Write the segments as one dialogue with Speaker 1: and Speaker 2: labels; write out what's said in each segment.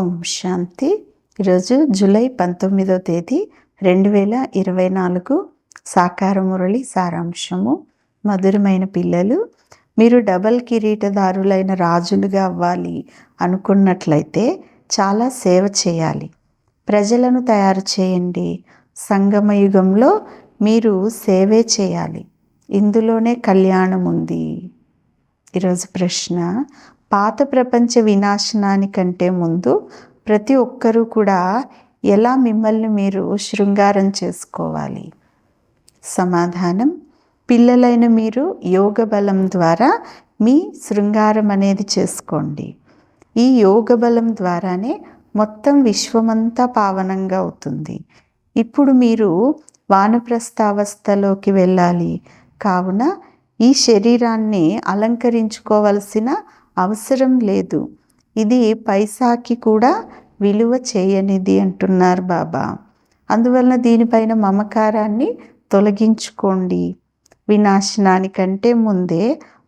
Speaker 1: ఓం శాంతి. ఈరోజు జూలై 19వ తేదీ 2024. సాకార మురళి సారాంశము. మధురమైన పిల్లలు, మీరు డబల్ కిరీటదారులైన రాజులుగా అవ్వాలి అనుకున్నట్లయితే చాలా సేవ చేయాలి. ప్రజలను తయారు చేయండి. సంగమ యుగంలో మీరు సేవే చేయాలి. ఇందులోనే కళ్యాణం ఉంది. ఈరోజు ప్రశ్న: పాత ప్రపంచ వినాశనానికంటే ముందు ప్రతి ఒక్కరూ కూడా ఎలా మిమ్మల్ని మీరు శృంగారం చేసుకోవాలి? సమాధానం: పిల్లలైన మీరు యోగ బలం ద్వారా మీ శృంగారం అనేది చేసుకోండి. ఈ యోగ బలం ద్వారానే మొత్తం విశ్వమంతా పావనంగా అవుతుంది. ఇప్పుడు మీరు వానప్రస్థావస్థలోకి వెళ్ళాలి. కావున ఈ శరీరాన్ని అలంకరించుకోవలసిన అవసరం లేదు. ఇది పైసాకి కూడా విలువ చేయనిది అంటున్నారు బాబా. అందువలన దీనిపైన మమకారాన్ని తొలగించుకోండి. వినాశనానికంటే ముందే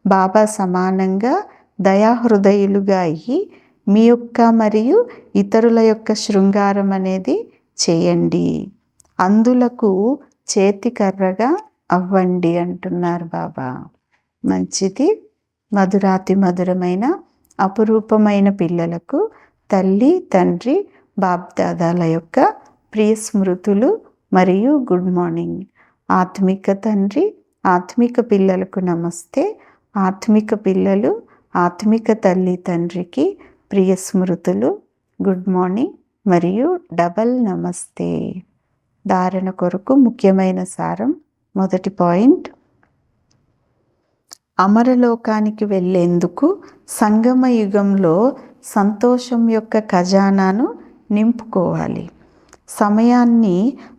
Speaker 1: బాబా సమానంగా దయాహృదయులుగా అయ్యి మీ యొక్క మరియు ఇతరుల యొక్క శృంగారం అనేది చేయండి. అందులకు చేతికర్రగా అవ్వండి అంటున్నారు బాబా. మంచిది. మధురాతి మధురమైన అపురూపమైన పిల్లలకు తల్లి, తండ్రి, బాప్దాదాల యొక్క ప్రియ స్మృతులు మరియు గుడ్ మార్నింగ్. ఆత్మిక తండ్రి, ఆత్మిక పిల్లలకు నమస్తే. ఆత్మిక పిల్లలు ఆత్మిక తల్లి, తండ్రికి ప్రియ స్మృతులు, గుడ్ మార్నింగ్ మరియు డబల్ నమస్తే. ధారణ కొరకు ముఖ్యమైన సారం. మొదటి పాయింట్: అమరలోకానికి వెళ్ళేందుకు సంగమ యుగంలో సంతోషం యొక్క ఖజానాను నింపుకోవాలి. సమయాన్ని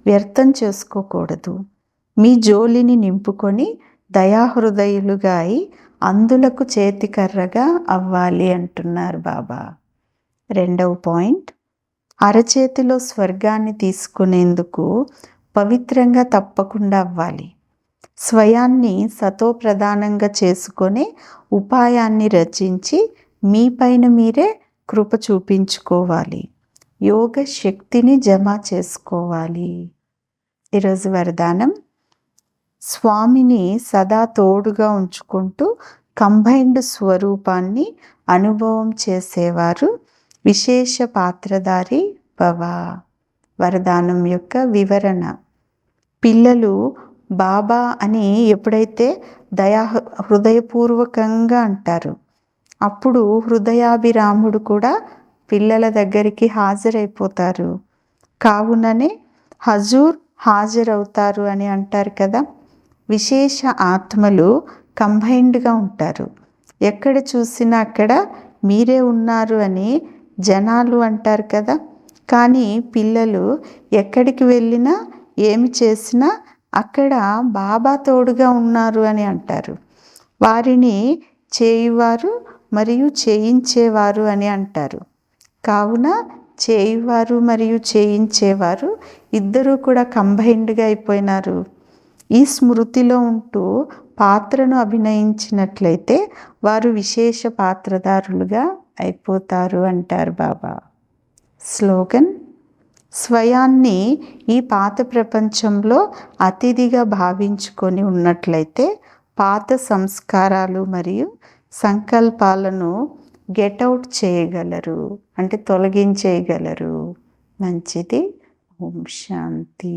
Speaker 1: వ్యర్థం చేసుకోకూడదు. మీ జోలిని నింపుకొని దయాహృదయులుగా అయి అందులకు చేతికర్రగా అవ్వాలి అంటున్నారు బాబా. రెండవ పాయింట్: అరచేతిలో స్వర్గాన్ని తీసుకునేందుకు పవిత్రంగా తప్పకుండా అవ్వాలి. స్వయాన్ని సతోప్రధానంగా చేసుకునే ఉపాయాన్ని రచించి మీపైన మీరే కృప చూపించుకోవాలి. యోగ శక్తిని జమ చేసుకోవాలి. ఈరోజు వరదానం: స్వామిని సదా తోడుగా ఉంచుకుంటూ కంబైన్డ్ స్వరూపాన్ని అనుభవం చేసేవారు విశేష పాత్రధారి భవ. వరదానం యొక్క వివరణ: పిల్లలు బాబా అని ఎప్పుడైతే హృదయపూర్వకంగా అంటారు, అప్పుడు హృదయాభిరాముడు కూడా పిల్లల దగ్గరికి హాజరైపోతారు. కావుననే హజూర్ హాజరవుతారు అని అంటారు కదా. విశేష ఆత్మలు కంబైన్డ్గా ఉంటారు. ఎక్కడ చూసినా అక్కడ మీరే ఉన్నారు అని జనాలు అంటారు కదా. కానీ పిల్లలు ఎక్కడికి వెళ్ళినా ఏమి చేసినా అక్కడ బాబా తోడుగా ఉన్నారు అని అంటారు. వారిని చేయువారు మరియు చేయించేవారు అని అంటారు. కావున చేయువారు మరియు చేయించేవారు ఇద్దరూ కూడా కంబైన్డ్గా అయిపోయినారు. ఈ స్మృతిలో ఉంటూ పాత్రను అభినయించినట్లయితే వారు విశేష పాత్రధారులుగా అయిపోతారు అంటారు బాబా. స్లోగన్: స్వయాన్ని ఈ పాత ప్రపంచంలో అతిథిగా భావించుకొని ఉన్నట్లయితే పాత సంస్కారాలు మరియు సంకల్పాలను గెట్అవుట్ చేయగలరు, అంటే తొలగించేయగలరు. మంచిది. ఓం శాంతి.